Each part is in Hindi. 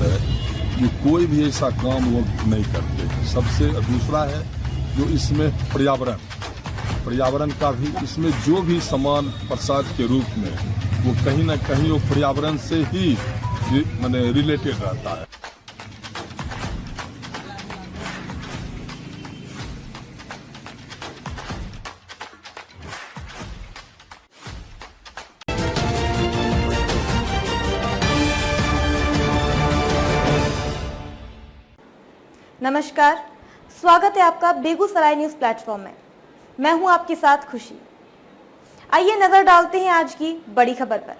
है कि कोई भी ऐसा काम वो नहीं करते। सबसे दूसरा है जो इसमें पर्यावरण का भी, इसमें जो भी सामान प्रसाद के रूप में वो कहीं ना कहीं वो पर्यावरण से ही माने रिलेटेड रहता है। नमस्कार, स्वागत है आपका बेगूसराय न्यूज प्लेटफॉर्म में। मैं हूं आपके साथ खुशी। आइए नजर डालते हैं आज की बड़ी खबर पर।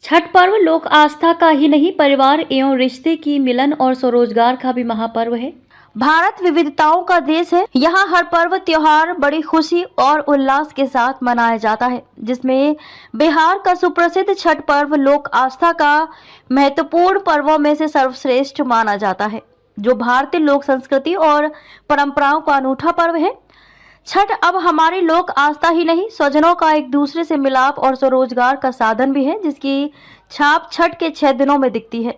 छठ पर्व लोक आस्था का ही नहीं, परिवार एवं रिश्ते की मिलन और स्वरोजगार का भी महापर्व है। भारत विविधताओं का देश है। यहाँ हर पर्व त्योहार बड़ी खुशी और उल्लास के साथ मनाया जाता है, जिसमें बिहार का सुप्रसिद्ध छठ पर्व लोक आस्था का महत्वपूर्ण पर्वों में से सर्वश्रेष्ठ माना जाता है, जो भारतीय लोक संस्कृति और परंपराओं का अनूठा पर्व है। छठ अब हमारी लोक आस्था ही नहीं, स्वजनों का एक दूसरे से मिलाप और स्वरोजगार का साधन भी है, जिसकी छाप छठ के 6 दिनों में दिखती है।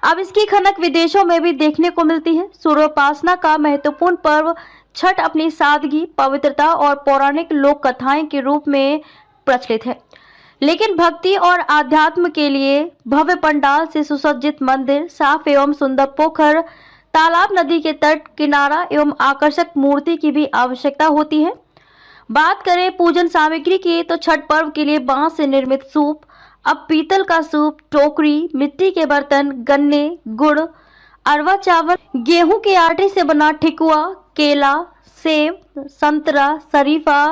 अब इसकी खनक विदेशों में भी देखने को मिलती है। सूर्योपासना का महत्वपूर्ण पर्व छठ अपनी सादगी, पवित्रता और पौराणिक लोक कथाएं के रूप में प्रचलित है, लेकिन भक्ति और आध्यात्म के लिए भव्य पंडाल से सुसज्जित मंदिर, साफ एवं सुंदर पोखर, तालाब, नदी के तट किनारा एवं आकर्षक मूर्ति की भी आवश्यकता होती है। बात करें पूजन सामग्री की, तो छठ पर्व के लिए बांस से निर्मित सूप, अब पीतल का सूप, टोकरी, मिट्टी के बर्तन, गन्ने, गुड़, अरवा चावल, गेहूं के आटे से बना ठेकुआ, केला, सेब, संतरा, शरीफा,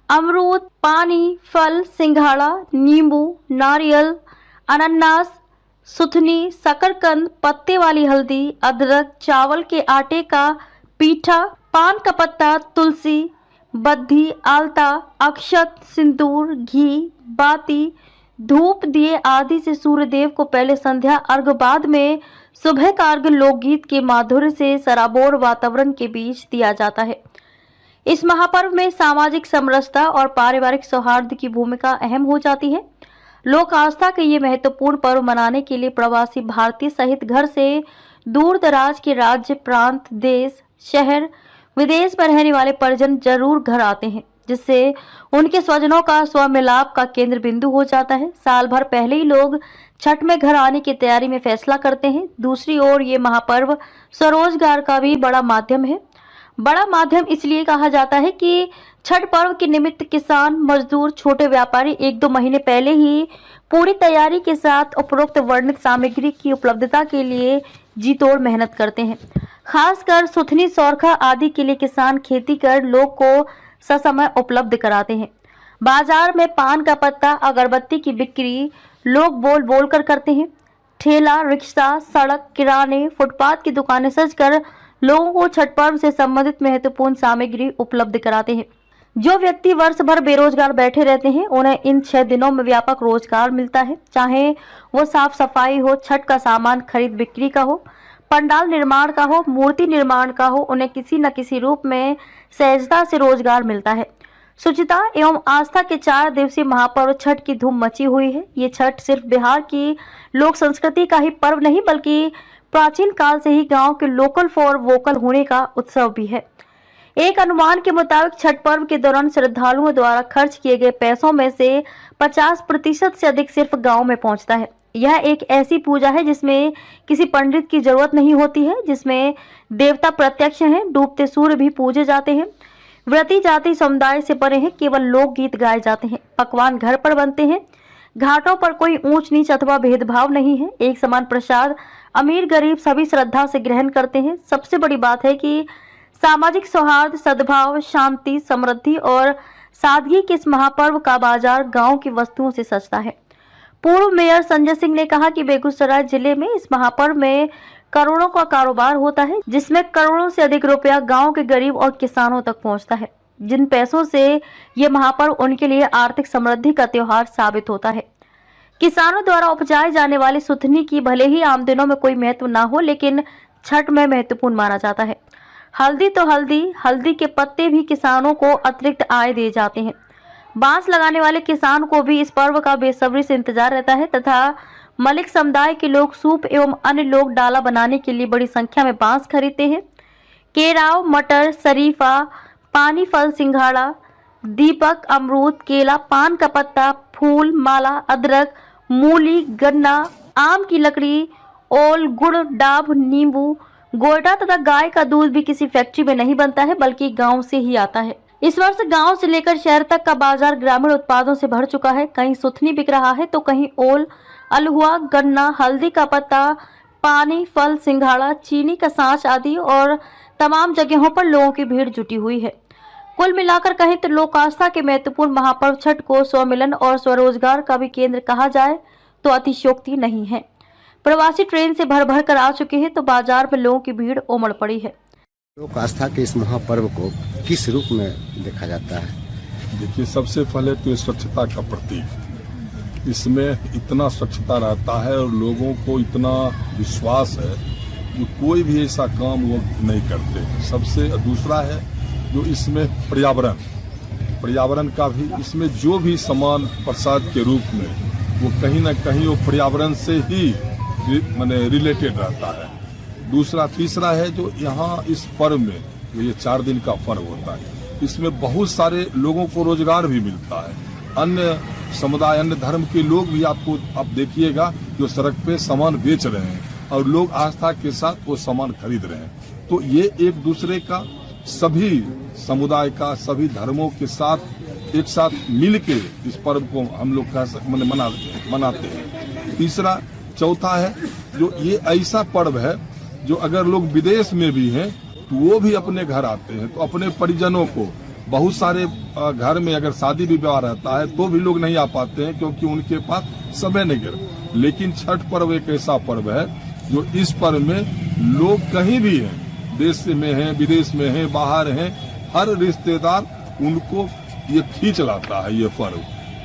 अमरूद, पानी, फल, सिंघाड़ा, नींबू, नारियल, अनानास, सुथनी, शकरकंद, पत्ते वाली हल्दी, अदरक, चावल के आटे का पीठा, पान का पत्ता, तुलसी, बद्धी, आलता, अक्षत, सिंदूर, घी, बाती, धूप, दिए आदि से सूर्यदेव को पहले संध्या अर्घ, बाद में सुबह का अर्घ लोकगीत के माधुर्य से सराबोर वातावरण के बीच दिया जाता है। इस महापर्व में सामाजिक समरसता और पारिवारिक सौहार्द की भूमिका अहम हो जाती है। लोक आस्था के ये महत्वपूर्ण पर्व मनाने के लिए प्रवासी भारतीय सहित घर से दूर दराज के राज्य, प्रांत, देश, शहर, विदेश में रहने वाले परिजन जरूर घर आते हैं, जिससे उनके स्वजनों का स्वमिलाप का केंद्र बिंदु हो जाता है। साल भर पहले ही लोग छठ में घर आने की तैयारी में फैसला करते हैं। दूसरी ओर ये महापर्व स्वरोजगार का भी बड़ा माध्यम है। बड़ा माध्यम इसलिए कहा जाता है कि छठ पर्व के निमित्त किसान, मजदूर, छोटे व्यापारी 1-2 महीने पहले ही पूरी तैयारी के साथ उपरोक्त वर्णित सामग्री की उपलब्धता के लिए जी तोड़ मेहनत करते हैं। खासकर सुथनी, सौरखा आदि के लिए किसान खेती कर लोग को ससमय उपलब्ध कराते हैं। बाजार में पान का पत्ता, अगरबत्ती की बिक्री लोग बोल बोल कर करते हैं। ठेला, रिक्शा, सड़क, किराने, फुटपाथ की दुकानें सजकर लोगों को छठ पर्व से संबंधित महत्वपूर्ण सामग्री उपलब्ध कराते हैं। जो व्यक्ति वर्ष भर बेरोजगार बैठे रहते हैं, उन्हें इन 6 दिनों में व्यापक रोजगार मिलता है। चाहे वो साफ सफाई हो, छठ का सामान खरीद बिक्री का हो, पंडाल निर्माण का हो, मूर्ति निर्माण का हो, उन्हें किसी न किसी रूप में सहजता से रोजगार मिलता है। शुचिता एवं आस्था के 4 दिवसीय महापर्व छठ की धूम मची हुई है। ये छठ सिर्फ बिहार की लोक संस्कृति का ही पर्व नहीं, बल्कि प्राचीन काल से ही गांव के लोकल फॉर वोकल होने का उत्सव भी है। एक अनुमान के मुताबिक छठ पर्व के दौरान श्रद्धालुओं द्वारा खर्च किए गए पैसों में से 50% से अधिक सिर्फ गांव में पहुंचता है। यह एक ऐसी पूजा है जिसमें किसी पंडित की जरूरत नहीं होती है, जिसमें देवता प्रत्यक्ष हैं, डूबते सूर्य भी पूजे जाते हैं, व्रती जाति समुदाय से परे हैं, केवल लोकगीत गाए जाते हैं, पकवान घर पर बनते हैं, घाटों पर कोई ऊंच नीच अथवा भेदभाव नहीं है, एक समान प्रसाद अमीर गरीब सभी श्रद्धा से ग्रहण करते हैं। सबसे बड़ी बात है कि सामाजिक सौहार्द, सद्भाव, शांति, समृद्धि और सादगी के इस महापर्व का बाजार गांव की वस्तुओं से सजता है। पूर्व मेयर संजय सिंह ने कहा कि बेगूसराय जिले में इस महापर्व में करोड़ों का कारोबार होता है, जिसमें करोड़ों से अधिक रुपया गांव के गरीब और किसानों तक पहुंचता है, जिन पैसों से ये महापर्व उनके लिए आर्थिक समृद्धि का त्योहार साबित होता है। किसानों द्वारा उपजाए जाने वाली सुथनी की भले ही आम दिनों में कोई महत्व ना हो, लेकिन छठ में महत्वपूर्ण माना जाता है। हल्दी तो हल्दी के पत्ते भी किसानों को अतिरिक्त आय दे जाते हैं। बांस लगाने वाले किसान को भी इस पर्व का बेसब्री से इंतजार रहता है तथा मलिक समुदाय के लोग सूप एवं अन्य लोग डाला बनाने के लिए बड़ी संख्या में बांस खरीदते हैं। केराव, मटर, शरीफा, पानी फल, सिंघाड़ा, दीपक, अमरूद, केला, पान का पत्ता, फूल माला, अदरक, मूली, गन्ना, आम की लकड़ी, ओल, गुड़, डाब, नींबू, गोयडा तथा गाय का दूध भी किसी फैक्ट्री में नहीं बनता है बल्कि गांव से ही आता है। इस वर्ष गांव से लेकर शहर तक का बाजार ग्रामीण उत्पादों से भर चुका है। कहीं सुथनी बिक रहा है तो कहीं ओल, अलहुआ, गन्ना, हल्दी का पत्ता, पानी फल, सिंघाड़ा, चीनी का सांच आदि और तमाम जगहों पर लोगों की भीड़ जुटी हुई है। कुल मिलाकर कहें तो लोक आस्था के महत्वपूर्ण महापर्व छठ को स्वमिलन और स्वरोजगार का भी केंद्र कहा जाए तो अतिशयोक्ति नहीं है। प्रवासी ट्रेन से भर भर कर आ चुके हैं तो बाजार में लोगों की भीड़ उमड़ पड़ी है। लोक आस्था के इस महापर्व को किस रूप में देखा जाता है? देखिए, सबसे पहले तो ये स्वच्छता का प्रतीक, इसमें इतना स्वच्छता रहता है और लोगों को इतना विश्वास है कि कोई भी ऐसा काम वो नहीं करते। सबसे दूसरा है जो इसमें पर्यावरण का भी, इसमें जो भी सामान प्रसाद के रूप में वो कहीं ना कहीं वो पर्यावरण से ही रिलेटेड रहता है। दूसरा तीसरा है जो यहाँ इस पर्व में, ये 4 दिन का पर्व होता है, इसमें बहुत सारे लोगों को रोजगार भी मिलता है। अन्य समुदाय, अन्य धर्म के लोग भी आप देखिएगा जो सड़क पे सामान बेच रहे हैं और लोग आस्था के साथ वो सामान खरीद रहे हैं। तो ये एक दूसरे का, सभी समुदाय का, सभी धर्मों के साथ एक साथ मिल के इस पर्व को हम लोग मनाते हैं। तीसरा चौथा है जो ये ऐसा पर्व है जो अगर लोग विदेश में भी हैं तो वो भी अपने घर आते हैं, तो अपने परिजनों को, बहुत सारे घर में अगर शादी विवाह रहता है तो भी लोग नहीं आ पाते हैं क्योंकि उनके पास समय नहीं गिर। लेकिन छठ पर्व एक ऐसा पर्व है जो इस पर्व में लोग कहीं भी हैं, देश में हैं, विदेश में हैं, बाहर हैं, हर रिश्तेदार उनको ये खींच लाता है ये पर्व।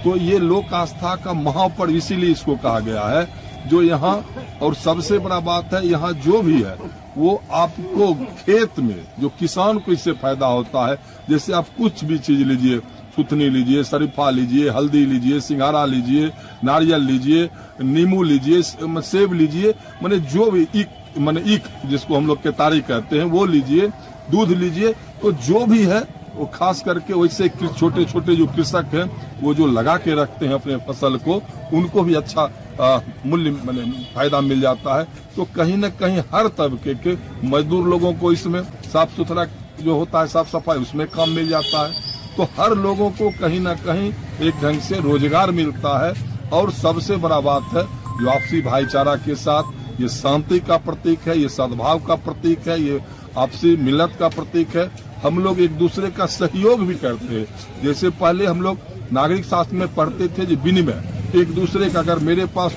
तो ये लोक आस्था का महापर्व इसीलिए इसको कहा गया है जो यहाँ, और सबसे बड़ा बात है यहाँ जो भी है वो आपको खेत में जो किसान को इससे फायदा होता है। जैसे आप कुछ भी चीज लीजिए, सुथनी लीजिए, शरीफा लीजिए, हल्दी लीजिए, सिंघाड़ा लीजिए, नारियल लीजिए, नींबू लीजिए, सेब लीजिए, माने जो भी ईख जिसको हम लोग केतारी कहते हैं वो लीजिए, दूध लीजिए, तो जो भी है वो खास करके वैसे छोटे छोटे जो कृषक हैं वो जो लगा के रखते हैं अपने फसल को, उनको भी अच्छा मूल्य फायदा मिल जाता है। तो कहीं न कहीं हर तबके के मजदूर लोगों को इसमें साफ सुथरा जो होता है, साफ सफाई, उसमें काम मिल जाता है। तो हर लोगों को कहीं न कहीं एक ढंग से रोजगार मिलता है। और सबसे बड़ा बात है जो आपसी भाईचारा के साथ, ये शांति का प्रतीक है, ये सद्भाव का प्रतीक है, ये आपसी मिलत का प्रतीक है। हम लोग एक दूसरे का सहयोग भी करते हैं। जैसे पहले हम लोग नागरिक शास्त्र में पढ़ते थे जो विनिमय, एक दूसरे का, अगर मेरे पास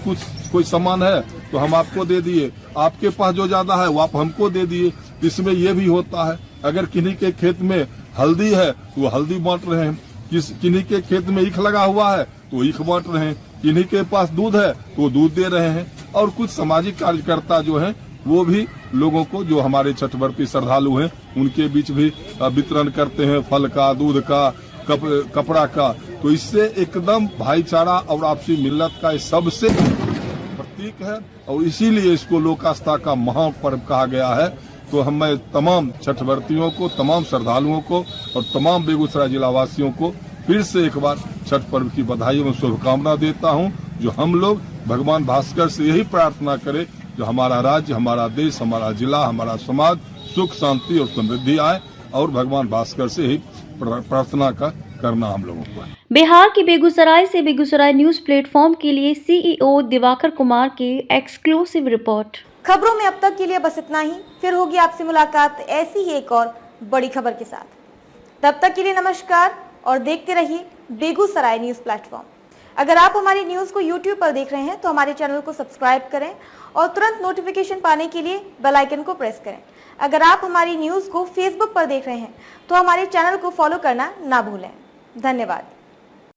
कोई सामान है तो हम आपको दे दिए, आपके पास जो ज्यादा है वो आप हमको दे दिए। इसमें ये भी होता है, अगर किन्हीं के खेत में हल्दी है तो वो हल्दी बांट रहे हैं, किन्हीं के खेत में ईख लगा हुआ है तो ईख बांट रहे हैं, किन्हीं के पास दूध है तो वो दूध दे रहे हैं। और कुछ सामाजिक कार्यकर्ता जो हैं वो भी लोगों को, जो हमारे छठव्रती श्रद्धालु हैं, उनके बीच भी वितरण करते हैं, फल का, दूध का, कपड़ा का। तो इससे एकदम भाईचारा और आपसी मिल्लत का सबसे प्रतीक है और इसीलिए इसको लोक आस्था का महापर्व कहा गया है। तो मैं तमाम छठव्रतियों को, तमाम श्रद्धालुओं को और तमाम बेगूसराय जिला वासियों को फिर से एक बार छठ पर्व की बधाई और शुभकामना देता हूं। जो हम लोग भगवान भास्कर से यही प्रार्थना करें जो हमारा राज्य, हमारा देश, हमारा जिला, हमारा समाज सुख शांति और समृद्धि आए, और भगवान भास्कर से ही प्रार्थना करना हम लोगों को है। बिहार की बेगूसराय से बेगूसराय न्यूज प्लेटफॉर्म के लिए सीईओ दिवाकर कुमार की एक्सक्लूसिव रिपोर्ट। खबरों में अब तक के लिए बस इतना ही। फिर होगी आपसे मुलाकात ऐसी ही एक और बड़ी खबर के साथ। तब तक के लिए नमस्कार और देखते रहिए बेगूसराय न्यूज प्लेटफॉर्म। अगर आप हमारी न्यूज को YouTube पर देख रहे हैं तो हमारे चैनल को सब्सक्राइब करें और तुरंत नोटिफिकेशन पाने के लिए बेल आइकन को प्रेस करें। अगर आप हमारी न्यूज को Facebook पर देख रहे हैं तो हमारे चैनल को फॉलो करना ना भूलें। धन्यवाद।